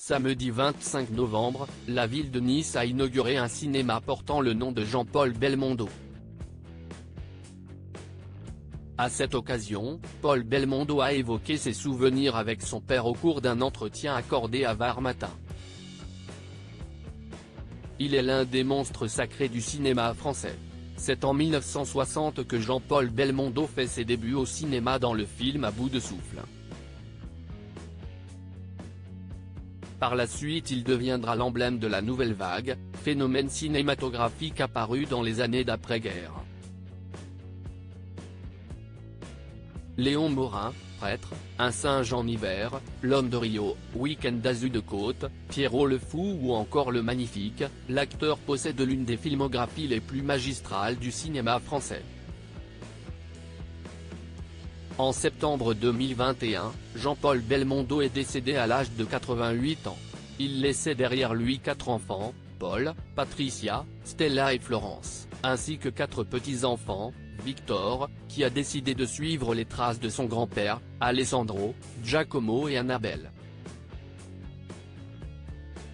Samedi 25 novembre, la ville de Nice a inauguré un cinéma portant le nom de Jean-Paul Belmondo. À cette occasion, Paul Belmondo a évoqué ses souvenirs avec son père au cours d'un entretien accordé à VAR Matin. Il est l'un des monstres sacrés du cinéma français. C'est en 1960 que Jean-Paul Belmondo fait ses débuts au cinéma dans le film À bout de souffle. Par la suite il deviendra l'emblème de la nouvelle vague, phénomène cinématographique apparu dans les années d'après-guerre. Léon Morin, prêtre, Un singe en hiver, L'homme de Rio, Week-end d'Azur de Côte, Pierrot le Fou ou encore Le Magnifique, l'acteur possède l'une des filmographies les plus magistrales du cinéma français. En septembre 2021, Jean-Paul Belmondo est décédé à l'âge de 88 ans. Il laissait derrière lui 4 enfants, Paul, Patricia, Stella et Florence, ainsi que 4 petits-enfants, Victor, qui a décidé de suivre les traces de son grand-père, Alessandro, Giacomo et Annabelle.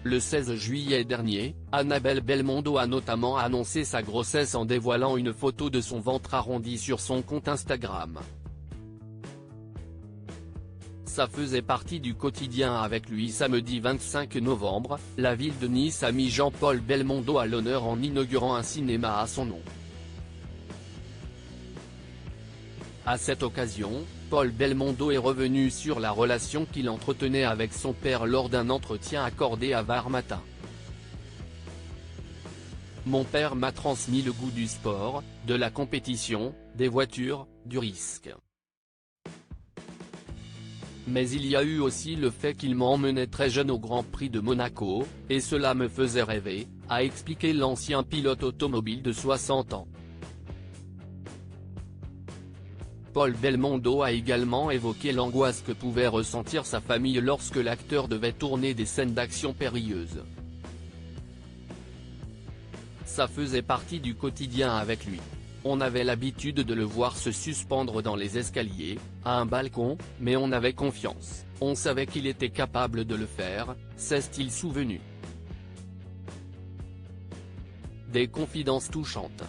Le 16 juillet dernier, Annabelle Belmondo a notamment annoncé sa grossesse en dévoilant une photo de son ventre arrondi sur son compte Instagram. Ça faisait partie du quotidien avec lui. Samedi 25 novembre, la ville de Nice a mis Jean-Paul Belmondo à l'honneur en inaugurant un cinéma à son nom. À cette occasion, Paul Belmondo est revenu sur la relation qu'il entretenait avec son père lors d'un entretien accordé à VAR Matin. Mon père m'a transmis le goût du sport, de la compétition, des voitures, du risque. Mais il y a eu aussi le fait qu'il m'emmenait très jeune au Grand Prix de Monaco, et cela me faisait rêver, a expliqué l'ancien pilote automobile de 60 ans. Paul Belmondo a également évoqué l'angoisse que pouvait ressentir sa famille lorsque l'acteur devait tourner des scènes d'action périlleuses. Ça faisait partie du quotidien avec lui. On avait l'habitude de le voir se suspendre dans les escaliers, à un balcon, mais on avait confiance, on savait qu'il était capable de le faire, s'est-il souvenu. Des confidences touchantes.